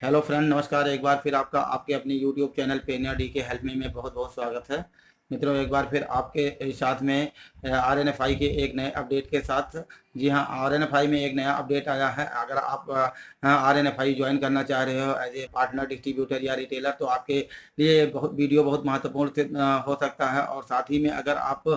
Hello friend, नमस्कार। एक बार फिर आपका आपके अपने यूट्यूब चैनल पे इंडिया डी के हेल्प मी में बहुत बहुत स्वागत है। मित्रों, एक बार फिर आपके साथ में RNFI के एक नए अपडेट के साथ। जी हाँ, RNFI में एक नया अपडेट आया है। अगर आप RNFI ज्वाइन करना चाह रहे हो एज ए पार्टनर, डिस्ट्रीब्यूटर या रिटेलर, तो आपके लिए बहुत वीडियो बहुत महत्वपूर्ण हो सकता है। और साथ ही में अगर आप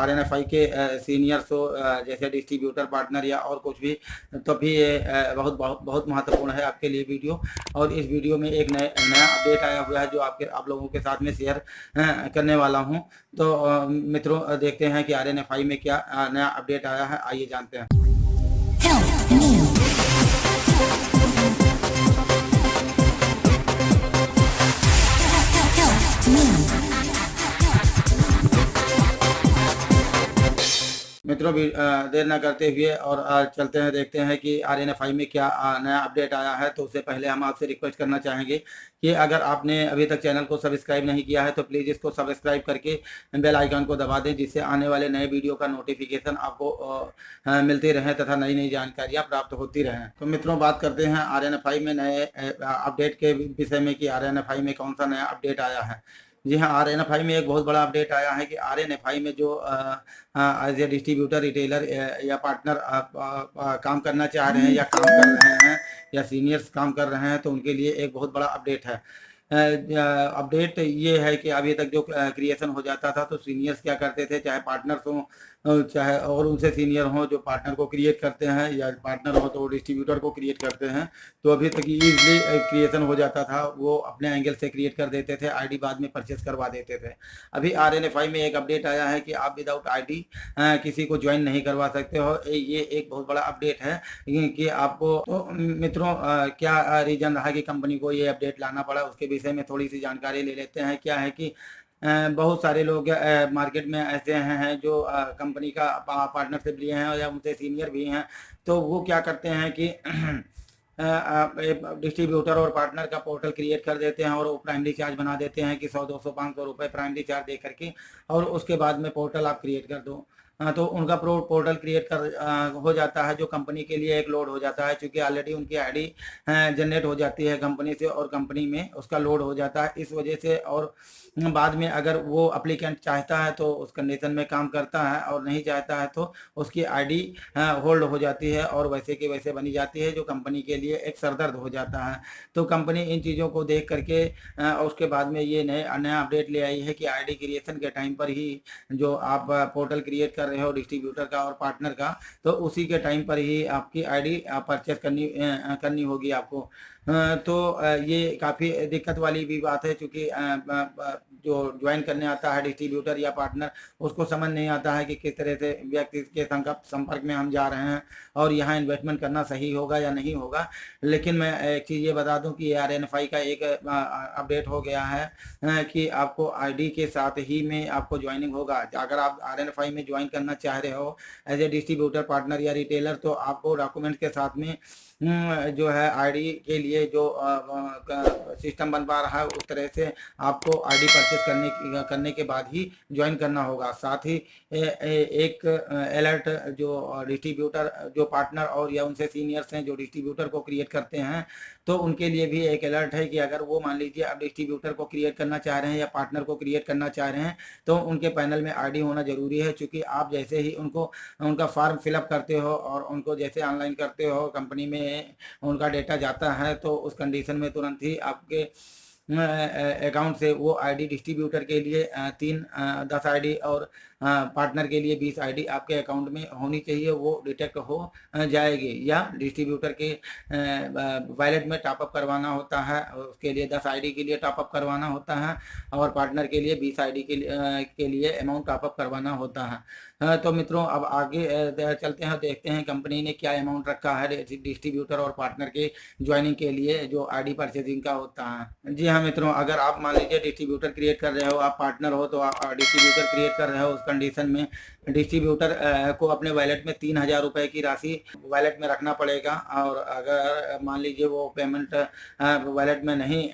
RNFI के सीनियर्स हो, जैसे डिस्ट्रीब्यूटर, पार्टनर या और कुछ भी, तो भी ये बहुत बहुत बहुत महत्वपूर्ण है आपके लिए वीडियो। और इस वीडियो में एक नया अपडेट आया हुआ है जो आप लोगों के साथ में शेयर करने वाला हूं। तो मित्रों, देखते हैं कि RNFI में क्या नया अपडेट आया है। आइए जानते हैं। Help me. Help me. मित्रों, देर ना करते हुए और चलते हैं, देखते हैं कि RNFI में क्या नया अपडेट आया है। तो उससे पहले हम आपसे रिक्वेस्ट करना चाहेंगे कि अगर आपने अभी तक चैनल को सब्सक्राइब नहीं किया है तो प्लीज़ इसको सब्सक्राइब करके बेल आइकन को दबा दें, जिससे आने वाले नए वीडियो का नोटिफिकेशन आपको मिलती रहे तथा नई नई जानकारियाँ प्राप्त होती रहें। तो मित्रों, बात करते हैं RNFI में नए अपडेट के विषय में कि RNFI में कौन सा नया अपडेट आया है। जी हाँ, RNFI में एक बहुत बड़ा अपडेट आया है कि RNFI में जो एज ए डिस्ट्रीब्यूटर, रिटेलर या पार्टनर काम करना चाह रहे हैं या काम कर रहे हैं या सीनियर्स काम कर रहे हैं, तो उनके लिए एक बहुत बड़ा अपडेट है। अपडेट ये है कि अभी तक जो क्रिएशन हो जाता था, तो सीनियर्स क्या करते थे, चाहे पार्टनर्स हों चाहे और उनसे सीनियर हों, जो पार्टनर को क्रिएट करते हैं, या पार्टनर हो तो वो डिस्ट्रीब्यूटर को क्रिएट करते हैं। तो अभी तक ईजिली क्रिएशन हो जाता था, वो अपने एंगल से क्रिएट कर देते थे, आईडी बाद में परचेस करवा देते थे। अभी RNFI में एक अपडेट आया है कि आप विदाउट आईडी किसी को ज्वाइन नहीं करवा सकते हो। ये एक बहुत बड़ा अपडेट है कि आपको। तो मित्रों, क्या रीजन रहा कि कंपनी को ये अपडेट लाना पड़ा, उसके विषय में थोड़ी सी जानकारी ले लेते हैं। क्या है कि बहुत सारे लोग मार्केट में ऐसे हैं जो कंपनी का पार्टनरशिप लिए हैं या उनसे सीनियर भी हैं। तो वो क्या करते हैं कि डिस्ट्रीब्यूटर और पार्टनर का पोर्टल क्रिएट कर देते हैं और वो प्राइमरी चार्ज बना देते हैं कि 100, 200, 500 रुपये प्राइमरी चार्ज दे करके, और उसके बाद में पोर्टल आप क्रिएट कर दो। तो उनका पोर्टल क्रिएट हो जाता है, जो कंपनी के लिए एक लोड हो जाता है, क्योंकि ऑलरेडी उनकी आईडी जनरेट हो जाती है कंपनी से, और कंपनी में उसका लोड हो जाता है इस वजह से। और बाद में अगर वो अप्लीकेंट चाहता है तो उस कंडीशन में काम करता है, और नहीं चाहता है तो उसकी आईडी होल्ड हो जाती है और वैसे की वैसे बनी जाती है, जो कंपनी के लिए एक सरदर्द हो जाता है। तो कंपनी इन चीज़ों को देख करके उसके बाद में ये नया अपडेट ले आई है कि आईडी क्रिएशन के टाइम पर ही, जो आप पोर्टल क्रिएट कर रहे हो डिस्ट्रीब्यूटर का और पार्टनर का, तो उसी के टाइम पर ही आपकी आईडी परचेस करनी होगी आपको। तो ये काफ़ी दिक्कत वाली भी बात है, क्योंकि जो ज्वाइन करने आता है डिस्ट्रीब्यूटर या पार्टनर, उसको समझ नहीं आता है कि किस तरह से व्यक्ति के संपर्क में हम जा रहे हैं और यहाँ इन्वेस्टमेंट करना सही होगा या नहीं होगा। लेकिन मैं एक चीज़ ये बता दूं कि RNFI का एक अपडेट हो गया है कि आपको आईडी के साथ ही में आपको ज्वाइनिंग होगा। अगर आप RNFI में ज्वाइन करना चाह रहे हो एज ए डिस्ट्रीब्यूटर, पार्टनर या रिटेलर, तो आपको डॉक्यूमेंट के साथ में जो है आईडी के लिए जो सिस्टम बन पा रहा है, उस तरह से आपको आईडी परचेस करने के बाद ही ज्वाइन करना होगा। साथ ही एक अलर्ट जो डिस्ट्रीब्यूटर, जो पार्टनर और या उनसे सीनियर्स हैं जो डिस्ट्रीब्यूटर को क्रिएट करते हैं, तो उनके लिए भी एक अलर्ट है कि अगर वो मान लीजिए अब डिस्ट्रीब्यूटर को क्रिएट करना चाह रहे हैं या पार्टनर को क्रिएट करना चाह रहे हैं, तो उनके पैनल में आईडी होना जरूरी है। क्योंकि आप जैसे ही उनका फॉर्म फिलअप करते हो और उनको जैसे ऑनलाइन करते हो, कंपनी में उनका डेटा जाता है, तो उस कंडीशन में तुरंत ही आपके अकाउंट से वो आईडी डिस्ट्रीब्यूटर के लिए 10 आईडी और पार्टनर के लिए 20 आईडी आपके अकाउंट में होनी चाहिए। वो डिटेक्ट हो जाएगी। या डिस्ट्रीब्यूटर के वॉलेट में टॉपअप करवाना होता है, उसके लिए 10 आईडी के लिए टॉपअप करवाना होता है, और पार्टनर के लिए 20 आईडी के लिए अमाउंट टॉपअप करवाना होता है। तो मित्रों, अब आगे चलते हैं, देखते हैं कंपनी ने क्या अमाउंट रखा है डिस्ट्रीब्यूटर और पार्टनर के ज्वाइनिंग के लिए, जो आईडी परचेजिंग का होता है। जी हाँ मित्रों, अगर आप मान लीजिए डिस्ट्रीब्यूटर क्रिएट कर रहे हो, आप पार्टनर हो, तो आप डिस्ट्रीब्यूटर क्रिएट कर रहे हो, उस कंडीशन में डिस्ट्रीब्यूटर को अपने वॉलेट में 3000 रुपये की राशि वॉलेट में रखना पड़ेगा। और अगर मान लीजिए वो पेमेंट वॉलेट में नहीं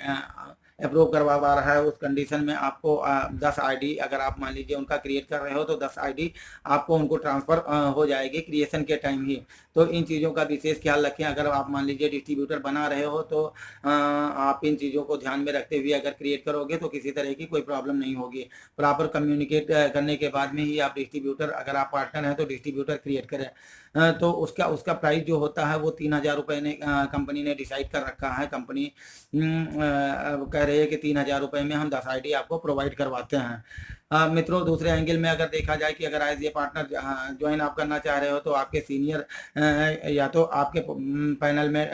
अप्रूव करवा रहा है, उस कंडीशन में आपको 10 आईडी अगर आप मान लीजिए उनका क्रिएट कर रहे हो तो 10 आईडी आपको उनको ट्रांसफ़र हो जाएगी क्रिएशन के टाइम ही। तो इन चीज़ों का विशेष ख्याल रखें। अगर आप मान लीजिए डिस्ट्रीब्यूटर बना रहे हो तो आप इन चीज़ों को ध्यान में रखते हुए अगर क्रिएट करोगे तो किसी तरह की कोई प्रॉब्लम नहीं होगी। प्रॉपर कम्युनिकेट करने के बाद में ही आप डिस्ट्रीब्यूटर, अगर आप पार्टनर हैं तो डिस्ट्रीब्यूटर क्रिएट करें। तो उसका प्राइस जो होता है वो 3000 रुपये ने कंपनी ने डिसाइड कर रखा है। कंपनी कह रही है कि 3000 रुपये में हम 10 आईडी आपको प्रोवाइड करवाते हैं। मित्रों, दूसरे एंगल में अगर देखा जाए कि अगर एज ए पार्टनर ज्वाइन आप करना चाह रहे हो तो आपके सीनियर या तो आपके पैनल में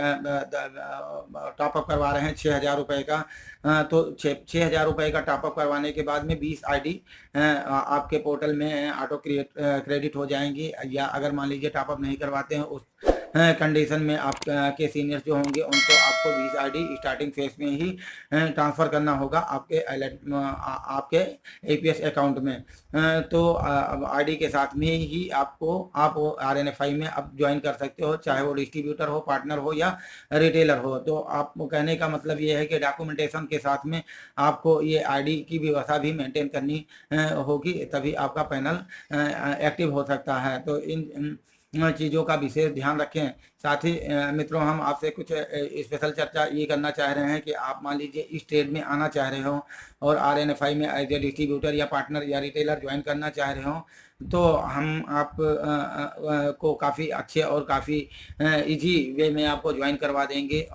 टॉपअप करवा रहे हैं 6000 रुपये का, तो 6000 रुपये का टॉपअप करवाने के बाद में 20 आईडी आपके पोर्टल में ऑटो क्रेडिट हो जाएंगी। या अगर मान लीजिए टॉपअप नहीं करवाते हैं उस कंडीशन में आप के सीनियर्स जो होंगे उनको आपको 20 आईडी स्टार्टिंग फेज में ही ट्रांसफ़र करना होगा आपके एपीएस अकाउंट में। तो आईडी के साथ में ही आप आरएनएफआई में अब ज्वाइन कर सकते हो, चाहे वो डिस्ट्रीब्यूटर हो, पार्टनर हो या रिटेलर हो। तो आपको कहने का मतलब ये है कि डॉक्यूमेंटेशन के साथ में आपको ये आईडी की व्यवस्था भी मेंटेन करनी होगी, तभी आपका पैनल एक्टिव हो सकता है। तो इन चीज़ों का विशेष ध्यान रखें। साथ ही मित्रों, हम आपसे कुछ स्पेशल चर्चा ये करना चाह रहे हैं कि आप मान लीजिए इस ट्रेड में आना चाह रहे हो और आरएनएफआई में एज ए डिस्ट्रीब्यूटर या पार्टनर या रिटेलर ज्वाइन करना चाह रहे हो, तो हम आप को काफ़ी अच्छे और काफ़ी इजी वे में आपको ज्वाइन करवा देंगे।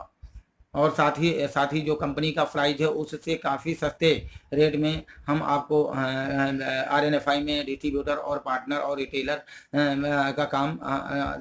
और साथ ही जो कंपनी का प्राइस है उससे काफ़ी सस्ते रेट में हम आपको आरएनएफआई में डिस्ट्रीब्यूटर और पार्टनर और रिटेलर का काम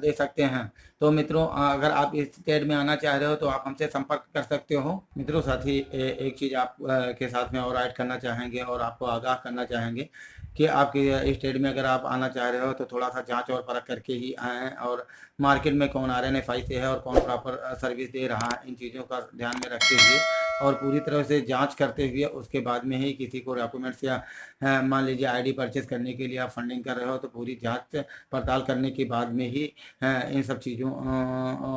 दे सकते हैं। तो मित्रों, अगर आप इस ट्रेड में आना चाह रहे हो तो आप हमसे संपर्क कर सकते हो। मित्रों, साथ ही एक चीज़ आप के साथ में और ऐड करना चाहेंगे और आपको आगाह करना चाहेंगे कि आपके इस ट्रेड में अगर आप आना चाह रहे हो तो थोड़ा सा जांच और परख करके ही आएँ, और मार्केट में कौन आरएनएफआई से है और कौन प्रॉपर सर्विस दे रहा है, इन चीज़ों का ध्यान में रखते हुए और पूरी तरह से जांच करते हुए उसके बाद में ही किसी को डॉक्यूमेंट्स या मान लीजिए आईडी परचेज करने के लिए आप फंडिंग कर रहे हो तो पूरी जांच पड़ताल करने के बाद में ही इन सब चीज़ों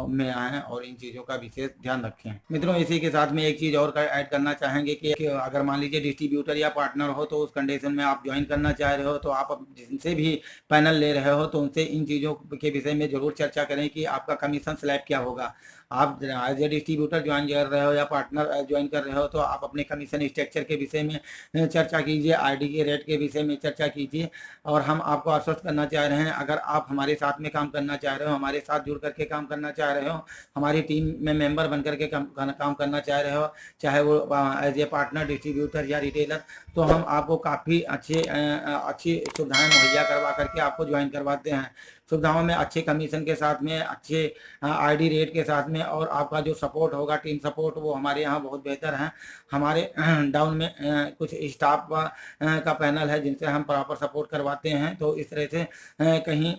में आएँ और इन चीज़ों का विशेष ध्यान रखें। मित्रों, इसी के साथ में एक चीज़ और ऐड करना चाहेंगे कि अगर मान लीजिए डिस्ट्रीब्यूटर या पार्टनर हो तो उस कंडीशन में आप ज्वाइन करना चाह रहे हो तो आप जिनसे भी पैनल ले रहे हो तो उनसे इन चीज़ों के विषय में ज़रूर चर्चा करें कि आपका कमीशन स्लैब क्या होगा। आप एज ए डिस्ट्रीब्यूटर ज्वाइन कर रहे हो या पार्टनर ज्वाइन कर रहे हो तो आप अपने कमीशन स्ट्रक्चर के विषय में चर्चा कीजिए, आईडी के रेट के विषय में चर्चा कीजिए। और हम आपको आश्वस्त करना चाह रहे हैं, अगर आप हमारे साथ में काम करना चाह रहे हो, हमारे साथ जुड़ करके काम करना चाह रहे हो, हमारी टीम में मेंबर बन करके काम करना चाह रहे हो, चाहे वो एज ए पार्टनर, डिस्ट्रीब्यूटर या रिटेलर, तो हम आपको काफ़ी अच्छी सुविधाएँ मुहैया करवा करके आपको ज्वाइन करवाते हैं। सुविधाओं में अच्छे कमीशन के साथ में, अच्छे आईडी रेट के साथ में, और आपका जो सपोर्ट होगा, टीम सपोर्ट, वो हमारे यहाँ बहुत बेहतर है। हमारे डाउन में कुछ स्टाफ का पैनल है जिनसे हम प्रॉपर सपोर्ट करवाते हैं। तो इस तरह से कहीं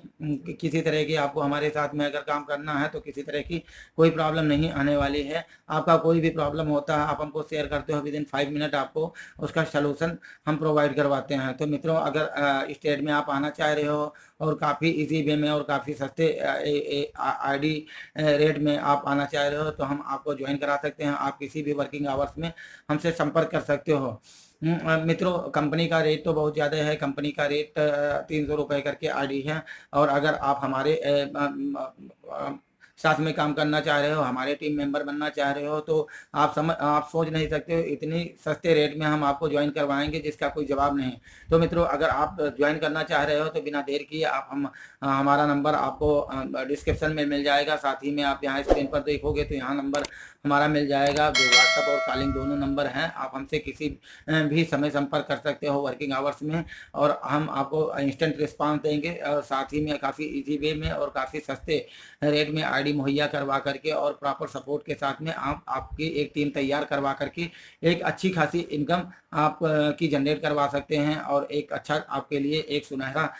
किसी तरह की आपको हमारे साथ में अगर काम करना है तो किसी तरह की कोई प्रॉब्लम नहीं आने वाली है। आपका कोई भी प्रॉब्लम होता है आप हमको शेयर करते हो, विदिन 5 मिनट आपको उसका सलूशन हम प्रोवाइड करवाते हैं। तो मित्रों, अगर इस ट्रेड में आप आना चाह रहे हो और काफ़ी इजी वे में और काफ़ी सस्ते आईडी रेट में आप आना चाह रहे हो तो हम आपको ज्वाइन करा सकते हैं। आप किसी भी वर्किंग आवर्स में हमसे संपर्क कर सकते हो। मित्रों, कंपनी का रेट तो बहुत ज़्यादा है। कंपनी का रेट 300 रुपये करके आईडी है। और अगर आप हमारे साथ में काम करना चाह रहे हो, हमारे टीम मेंबर बनना चाह रहे हो, तो आप सोच नहीं सकते हो इतनी सस्ते रेट में हम आपको ज्वाइन करवाएंगे जिसका कोई जवाब नहीं। तो मित्रों, अगर आप ज्वाइन करना चाह रहे हो तो बिना देर किए हमारा नंबर आपको डिस्क्रिप्शन में मिल जाएगा। साथ ही में आप यहाँ स्क्रीन पर देखोगे तो यहाँ नंबर हमारा मिल जाएगा, जो व्हाट्सएप और कॉलिंग दोनों नंबर हैं। आप हमसे किसी भी समय संपर्क कर सकते हो वर्किंग आवर्स में, और हम आपको इंस्टेंट रिस्पांस देंगे। और साथ ही में काफ़ी इजी वे में और काफ़ी सस्ते रेट में आईडी मुहैया करवा करके और प्रॉपर सपोर्ट के साथ में आपकी एक टीम तैयार करवा करके एक अच्छी खासी इनकम आप की जनरेट करवा सकते हैं, और एक अच्छा आपके लिए एक सुनहरा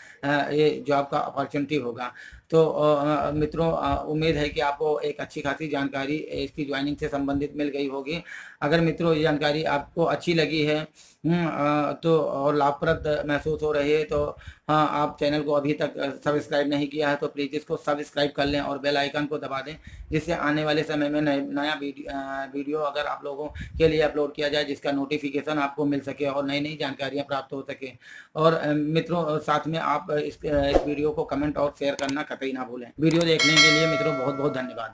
ये जॉब का अपॉर्चुनिटी होगा। तो तो मित्रों उम्मीद है कि आपको एक अच्छी खासी जानकारी इसकी ज्वाइनिंग से संबंधित मिल गई होगी। अगर मित्रों ये जानकारी आपको अच्छी लगी है तो और लाभप्रद महसूस हो रही है तो हाँ, आप चैनल को अभी तक सब्सक्राइब नहीं किया है तो प्लीज़ इसको सब्सक्राइब कर लें और बेल आइकन को दबा दें, जिससे आने वाले समय में नया वीडियो अगर आप लोगों के लिए अपलोड किया जाए जिसका नोटिफिकेशन आपको मिल सके और नई नई जानकारियाँ प्राप्त हो सके। और मित्रों साथ में आप इस वीडियो को कमेंट और शेयर करना कतई ना भूलें। वीडियो देखने के लिए मित्रों बहुत बहुत धन्यवाद।